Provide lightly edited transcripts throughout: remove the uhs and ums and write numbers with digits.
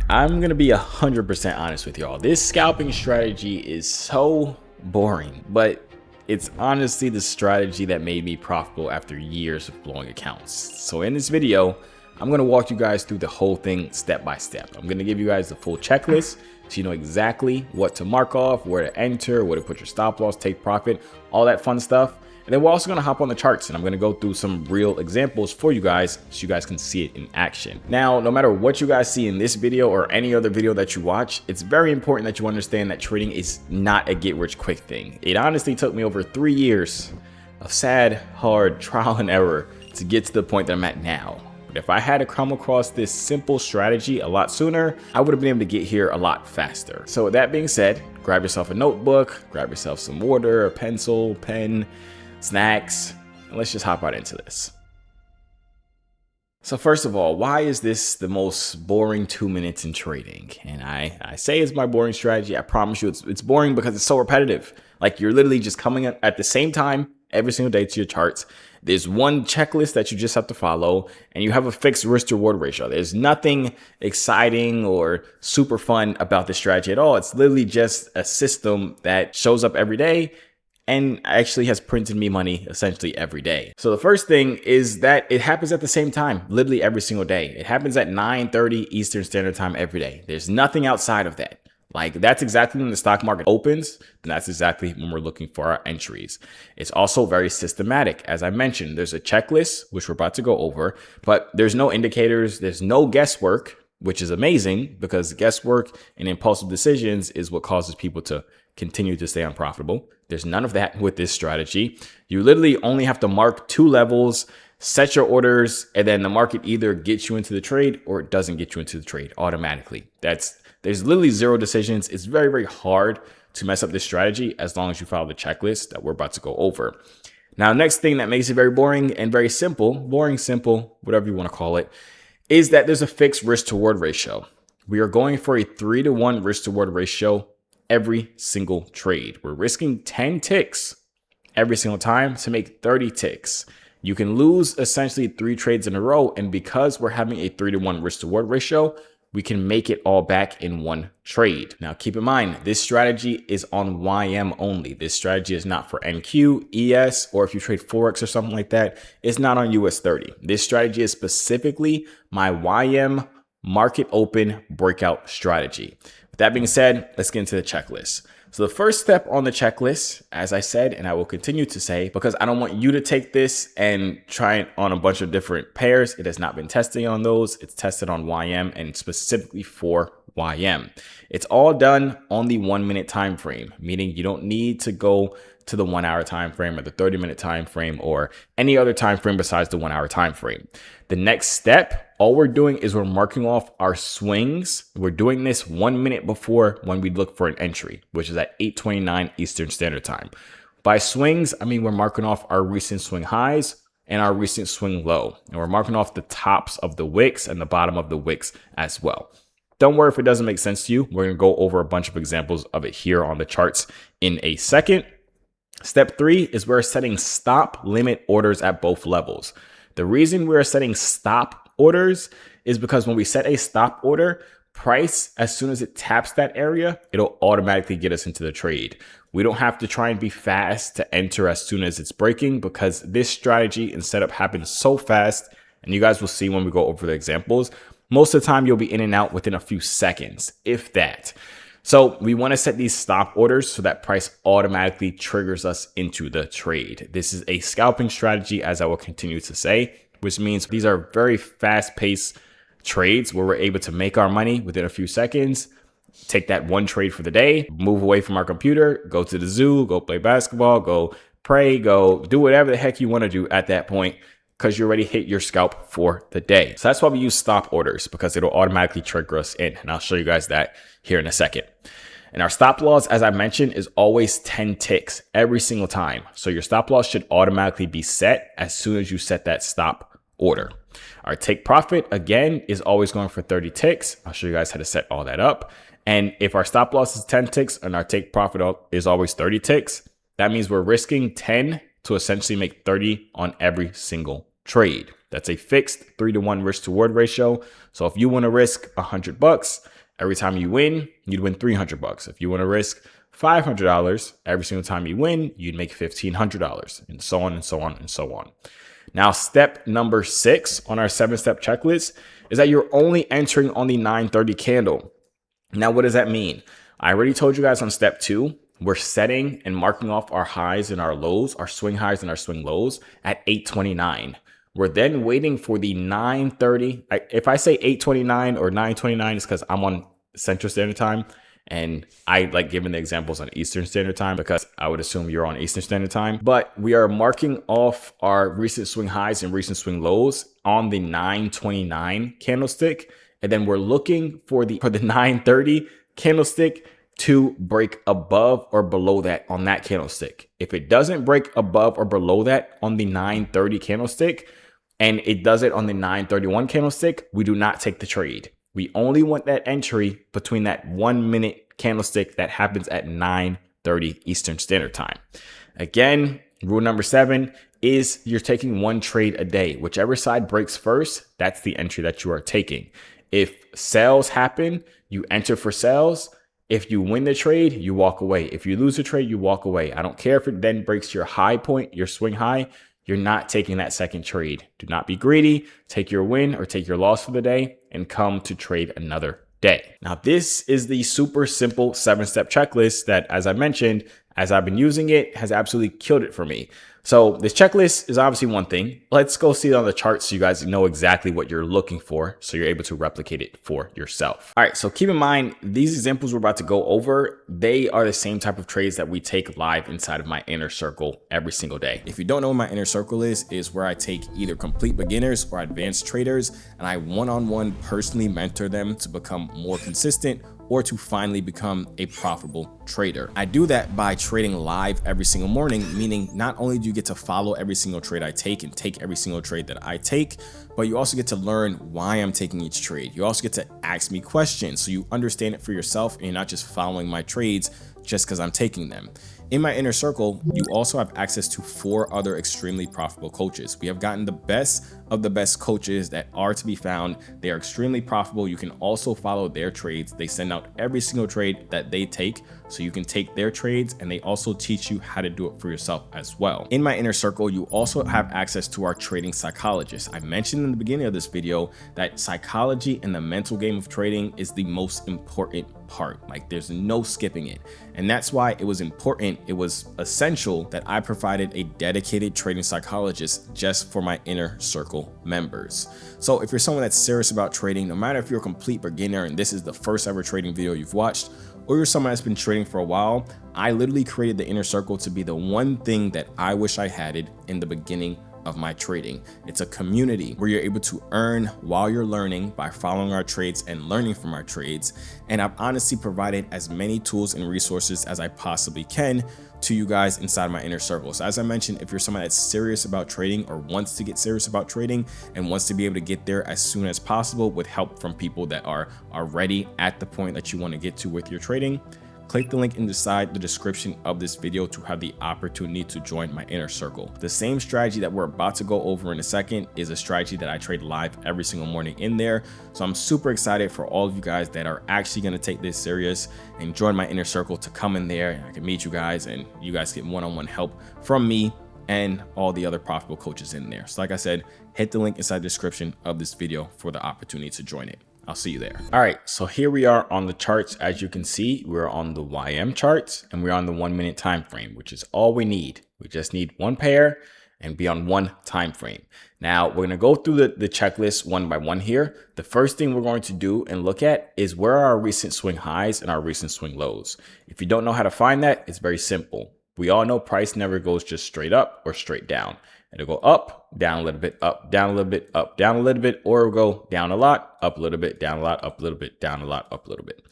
I'm gonna be 100% honest with y'all. This scalping strategy is so boring, but it's honestly the strategy that made me profitable after years of blowing accounts. So in this video, I'm gonna walk you guys through the whole thing step by step. I'm gonna give you guys the full checklist so you know exactly what to mark off, where to enter, where to put your stop loss, take profit, all that fun stuff. And then we're also gonna hop on the charts and I'm gonna go through some real examples for you guys so you guys can see it in action. Now, no matter what you guys see in this video or any other video that you watch, it's very important that you understand that trading is not a get rich quick thing. It honestly took me over 3 years of sad, hard trial and error to get to the point that I'm at now. But if I had to come across this simple strategy a lot sooner, I would have been able to get here a lot faster. So with that being said, grab yourself a notebook, grab yourself some water, a pencil, pen, snacks, and let's just hop right into this. So first of all, why is this the most boring 2 minutes in trading? And I say it's my boring strategy. I promise you it's boring because it's so repetitive. Like you're literally just coming at the same time every single day to your charts. There's one checklist that you just have to follow and you have a fixed risk to reward ratio. There's nothing exciting or super fun about this strategy at all. It's literally just a system that shows up every day and actually has printed me money essentially every day. So the first thing is that it happens at the same time, literally every single day. It happens at 9:30 Eastern Standard Time every day. There's nothing outside of that. Like that's exactly when the stock market opens, and that's exactly when we're looking for our entries. It's also very systematic. As I mentioned, there's a checklist, which we're about to go over, but there's no indicators, there's no guesswork, which is amazing because guesswork and impulsive decisions is what causes people to continue to stay unprofitable. There's none of that with this strategy. You literally only have to mark 2 levels, set your orders, and then the market either gets you into the trade or it doesn't get you into the trade automatically. There's literally 0 decisions. It's very, very hard to mess up this strategy as long as you follow the checklist that we're about to go over. Now, next thing that makes it very boring and very simple, boring, simple, whatever you want to call it, is that there's a fixed risk to reward ratio. We are going for a 3-to-1 risk to reward ratio every single trade. We're risking 10 ticks every single time to make 30 ticks. You can lose essentially 3 trades in a row. And because we're having a 3-to-1 risk to reward ratio, we can make it all back in one trade. Now, keep in mind, this strategy is on YM only. This strategy is not for NQ, ES, or if you trade Forex or something like that, it's not on US 30. This strategy is specifically my YM market open breakout strategy. With that being said, let's get into the checklist. So the first step on the checklist, as I said, and I will continue to say, because I don't want you to take this and try it on a bunch of different pairs. It has not been tested on those. It's tested on YM and specifically for YM. It's all done on the 1 minute time frame, meaning you don't need to go to the 1 hour time frame or the 30-minute time frame or any other time frame besides the 1 hour time frame. The next step, all we're doing is we're marking off our swings. We're doing this 1 minute before when we look for an entry, which is at 8:29 Eastern Standard Time. By swings, I mean we're marking off our recent swing highs and our recent swing low. And we're marking off the tops of the wicks and the bottom of the wicks as well. Don't worry if it doesn't make sense to you. We're going to go over a bunch of examples of it here on the charts in a second. Step 3 is we're setting stop limit orders at both levels. The reason we're setting stop orders is because when we set a stop order, price, as soon as it taps that area, it'll automatically get us into the trade. We don't have to try and be fast to enter as soon as it's breaking because this strategy and setup happens so fast. And you guys will see when we go over the examples. Most of the time, you'll be in and out within a few seconds, if that. So we want to set these stop orders so that price automatically triggers us into the trade. This is a scalping strategy, as I will continue to say, which means these are very fast-paced trades where we're able to make our money within a few seconds, take that one trade for the day, move away from our computer, go to the zoo, go play basketball, go pray, go do whatever the heck you want to do at that point because you already hit your scalp for the day. So that's why we use stop orders, because it'll automatically trigger us in. And I'll show you guys that here in a second. And our stop loss, as I mentioned, is always 10 ticks every single time. So your stop loss should automatically be set as soon as you set that stop order. Our take profit, again, is always going for 30 ticks. I'll show you guys how to set all that up. And if our stop loss is 10 ticks and our take profit is always 30 ticks, that means we're risking 10 to essentially make 30 on every single trade. That's a fixed 3-to-1 risk to reward ratio. So if you want to risk $100, every time you win, you'd win $300. If you want to risk $500, every single time you win, you'd make $1,500, and so on and so on and so on. Now, step number 6 on our 7-step checklist is that you're only entering on the 930 candle. Now, what does that mean? I already told you guys on step 2, we're setting and marking off our highs and our lows, our swing highs and our swing lows at 829. We're then waiting for the 930. If I say 829 or 929, it's because I'm on Central Standard Time. And I like giving the examples on Eastern Standard Time because I would assume you're on Eastern Standard Time. But we are marking off our recent swing highs and recent swing lows on the 929 candlestick. And then we're looking for the 930 candlestick to break above or below that on that candlestick. If it doesn't break above or below that on the 930 candlestick and it does it on the 931 candlestick, we do not take the trade. We only want that entry between that 1 minute candlestick that happens at 9:30 Eastern Standard Time. Again, rule number 7 is you're taking one trade a day. Whichever side breaks first, that's the entry that you are taking. If sales happen, you enter for sales. If you win the trade, you walk away. If you lose the trade, you walk away. I don't care if it then breaks your high point, your swing high. You're not taking that second trade. Do not be greedy. Take your win or take your loss for the day and come to trade another day. Now, this is the super simple 7-step checklist that, as I mentioned, as I've been using it, has absolutely killed it for me. So this checklist is obviously one thing. Let's go see it on the chart so you guys know exactly what you're looking for so you're able to replicate it for yourself. All right, so keep in mind, these examples we're about to go over, they are the same type of trades that we take live inside of my inner circle every single day. If you don't know what my inner circle is where I take either complete beginners or advanced traders and I one-on-one personally mentor them to become more consistent or to finally become a profitable trader. I do that by trading live every single morning, meaning not only do you get to follow every single trade I take and take every single trade that I take, but you also get to learn why I'm taking each trade. You also get to ask me questions so you understand it for yourself and you're not just following my trades just because I'm taking them. In my inner circle, you also have access to 4 other extremely profitable coaches. We have gotten the best of the best coaches that are to be found. They are extremely profitable. You can also follow their trades. They send out every single trade that they take, so you can take their trades, and they also teach you how to do it for yourself as well. In my inner circle, you also have access to our trading psychologist. I mentioned in the beginning of this video that psychology in the mental game of trading is the most important part. Like, there's no skipping it. And that's why it was important, it was essential that I provided a dedicated trading psychologist just for my inner circle members. So if you're someone that's serious about trading, no matter if you're a complete beginner and this is the first ever trading video you've watched, or you're someone that's been trading for a while, I literally created the inner circle to be the one thing that I wish I had it in the beginning of my trading. It's a community where you're able to earn while you're learning by following our trades and learning from our trades. And I've honestly provided as many tools and resources as I possibly can to you guys inside my inner circle. So as I mentioned, if you're someone that's serious about trading or wants to get serious about trading and wants to be able to get there as soon as possible with help from people that are already at the point that you want to get to with your trading, click the link inside the description of this video to have the opportunity to join my inner circle. The same strategy that we're about to go over in a second is a strategy that I trade live every single morning in there. So I'm super excited for all of you guys that are actually going to take this serious and join my inner circle to come in there. I can meet you guys and you guys get one-on-one help from me and all the other profitable coaches in there. So like I said, hit the link inside the description of this video for the opportunity to join it. I'll see you there. All right, so here we are on the charts. As you can see, we're on the YM charts and we're on the 1 minute time frame, which is all we need. We just need one pair and be on one time frame. Now we're gonna go through the checklist one by one here. The first thing we're going to do and look at is where are our recent swing highs and our recent swing lows. If you don't know how to find that, it's very simple. We all know price never goes just straight up or straight down. It'll go up, down a little bit, up, down a little bit, up, down a little bit, or it'll go down a lot, up a little bit, down a lot, up a little bit, down a lot, up a little bit.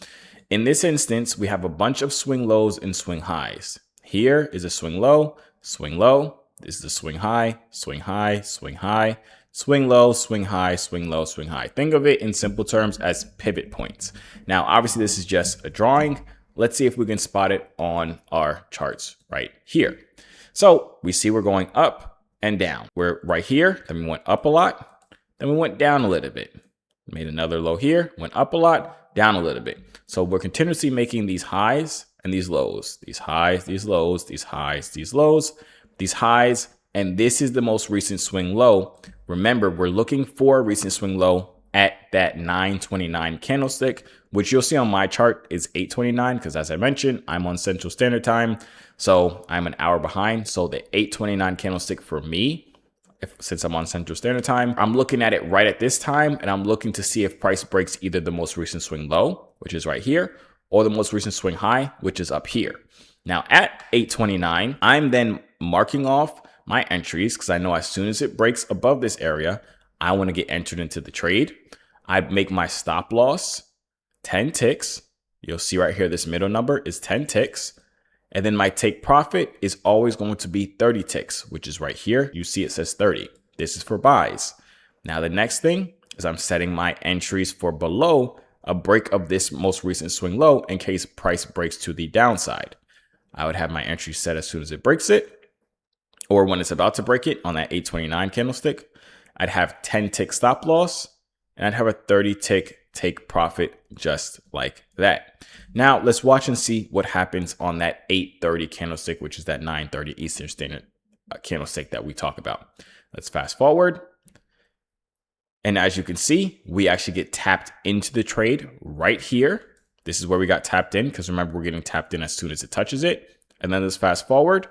In this instance, we have a bunch of swing lows and swing highs. Here is a swing low, swing low. This is a swing high, swing high, swing high, swing low, swing high, swing low, swing high. Think of it in simple terms as pivot points. Now, obviously, this is just a drawing. Let's see if we can spot it on our charts right here. So we see we're going up and down. We're right here, then we went up a lot, then we went down a little bit. Made another low here, went up a lot, down a little bit. So we're continuously making these highs and these lows, these highs, these lows, these highs, these lows, these highs, and this is the most recent swing low. Remember, we're looking for a recent swing low at that 929 candlestick, which you'll see on my chart is 829, because as I mentioned, I'm on Central Standard Time, so I'm an hour behind. So the 829 candlestick for me, since I'm on Central Standard Time, I'm looking at it right at this time, and I'm looking to see if price breaks either the most recent swing low, which is right here, or the most recent swing high, which is up here. Now at 829, I'm then marking off my entries because I know as soon as it breaks above this area, I want to get entered into the trade. I make my stop loss 10 ticks. You'll see right here, this middle number is 10 ticks. And then my take profit is always going to be 30 ticks, which is right here. You see it says 30. This is for buys. Now the next thing is I'm setting my entries for below a break of this most recent swing low in case price breaks to the downside. I would have my entry set as soon as it breaks it, or when it's about to break it on that 829 candlestick. I'd have 10 tick stop loss, and I'd have a 30 tick take profit just like that. Now let's watch and see what happens on that 830 candlestick, which is that 930 Eastern Standard candlestick that we talk about. Let's fast forward. And as you can see, we actually get tapped into the trade right here. This is where we got tapped in, because remember, we're getting tapped in as soon as it touches it. And then let's fast forward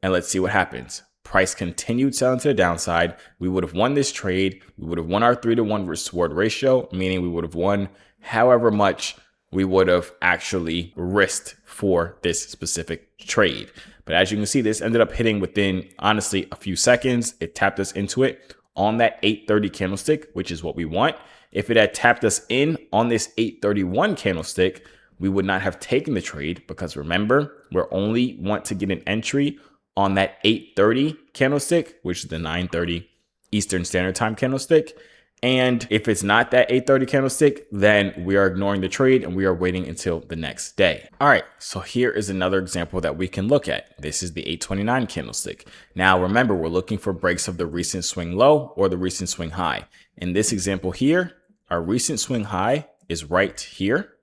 and let's see what happens. Price continued selling to the downside. We would have won this trade. We would have won our 3-to-1 risk reward ratio, meaning we would have won however much we would have actually risked for this specific trade. But as you can see, this ended up hitting within, honestly, a few seconds. It tapped us into it on that 830 candlestick, which is what we want. If it had tapped us in on this 831 candlestick, we would not have taken the trade, because remember, we only want to get an entry on that 830 candlestick, which is the 930 Eastern Standard Time candlestick. And if it's not that 830 candlestick, then we are ignoring the trade and we are waiting until the next day. All right, so here is another example that we can look at. This is the 829 candlestick. Now remember, we're looking for breaks of the recent swing low or the recent swing high. In this example here, our recent swing high is right here,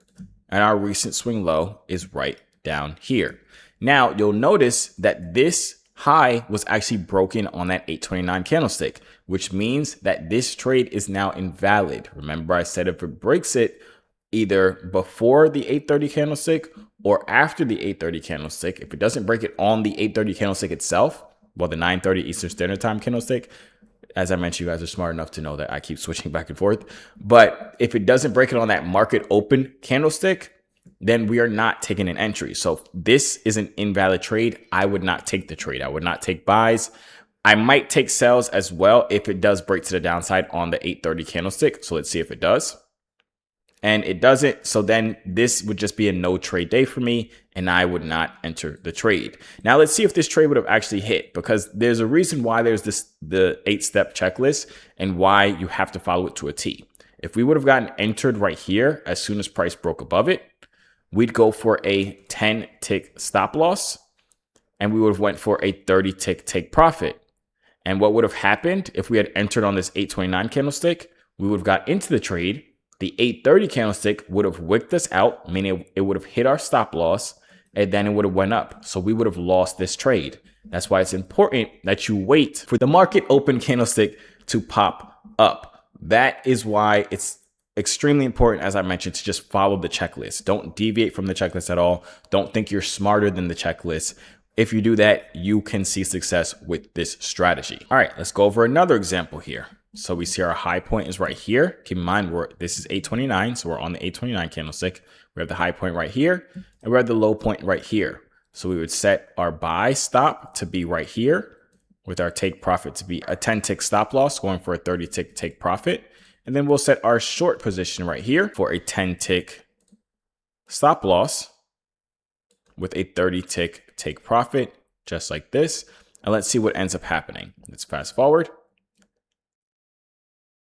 and our recent swing low is right down here. Now you'll notice that this high was actually broken on that 829 candlestick, which means that this trade is now invalid. Remember, I said if it breaks it either before the 830 candlestick or after the 830 candlestick, if it doesn't break it on the 830 candlestick itself, well, the 930 Eastern Standard Time candlestick, as I mentioned, you guys are smart enough to know that I keep switching back and forth. But if it doesn't break it on that market open candlestick, then we are not taking an entry. So this is an invalid trade. I would not take the trade. I would not take buys. I might take sells as well if it does break to the downside on the 830 candlestick. So let's see if it does. And it doesn't. So then this would just be a no trade day for me, and I would not enter the trade. Now let's see if this trade would have actually hit, because there's a reason why there's the 8-step checklist and why you have to follow it to a T. If we would have gotten entered right here as soon as price broke above it, we'd go for a 10 tick stop loss, and we would have went for a 30 tick take profit. And what would have happened if we had entered on this 829 candlestick? We would have got into the trade. The 830 candlestick would have wicked us out, meaning it would have hit our stop loss, and then it would have went up. So we would have lost this trade. That's why it's important that you wait for the market open candlestick to pop up. That is why it's extremely important, as I mentioned, to just follow the checklist. Don't deviate from the checklist at all. Don't think you're smarter than the checklist. If you do that, you can see success with this strategy. All right, let's go over another example here. So we see our high point is right here. Keep in mind, this is 829, so we're on the 829 candlestick. We have the high point right here, and we have the low point right here. So we would set our buy stop to be right here, with our take profit to be a 10 tick stop loss, going for a 30 tick take profit. And then we'll set our short position right here for a 10 tick stop loss with a 30 tick take profit, just like this. And let's see what ends up happening. Let's fast forward.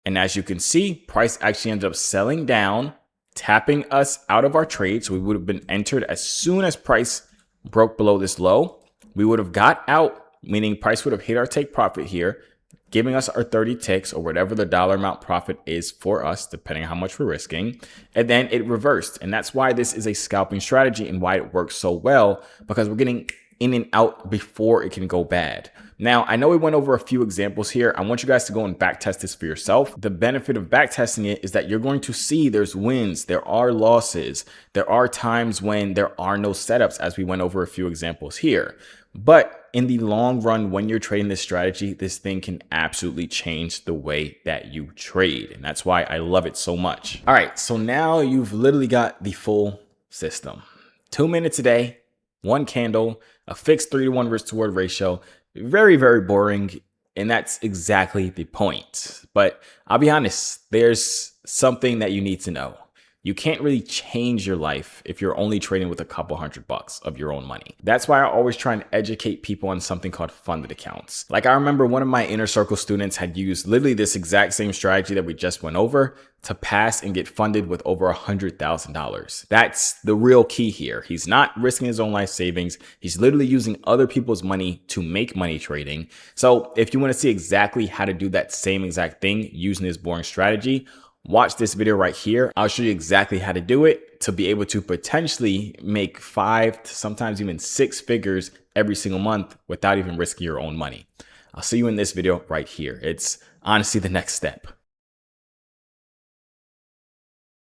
And as you can see, price actually ended up selling down, tapping us out of our trade. So we would have been entered as soon as price broke below this low. We would have got out meaning price would have hit our take profit here, giving us our 30 ticks or whatever the dollar amount profit is for us, depending on how much we're risking. And then it reversed. And that's why this is a scalping strategy and why it works so well, because we're getting in and out before it can go bad. Now, I know we went over a few examples here. I want you guys to go and back test this for yourself. The benefit of back testing it is that you're going to see there's wins, there are losses, there are times when there are no setups, as we went over a few examples here. But in the long run, when you're trading this strategy, this thing can absolutely change the way that you trade. And that's why I love it so much. All right, so now you've literally got the full system. 2 minutes a day, one candle, a fixed 3-to-1 risk to reward ratio. Very, very boring. And that's exactly the point. But I'll be honest, there's something that you need to know. You can't really change your life if you're only trading with a couple $100 of your own money. That's why I always try and educate people on something called funded accounts. Like I remember one of my inner circle students had used literally this exact same strategy that we just went over to pass and get funded with over $100,000. That's the real key here. He's not risking his own life savings. He's literally using other people's money to make money trading. So if you want to see exactly how to do that same exact thing using this boring strategy, watch this video right here. I'll show you exactly how to do it to be able to potentially make 5 to sometimes even 6 figures every single month without even risking your own money. I'll see you in this video right here. It's honestly the next step.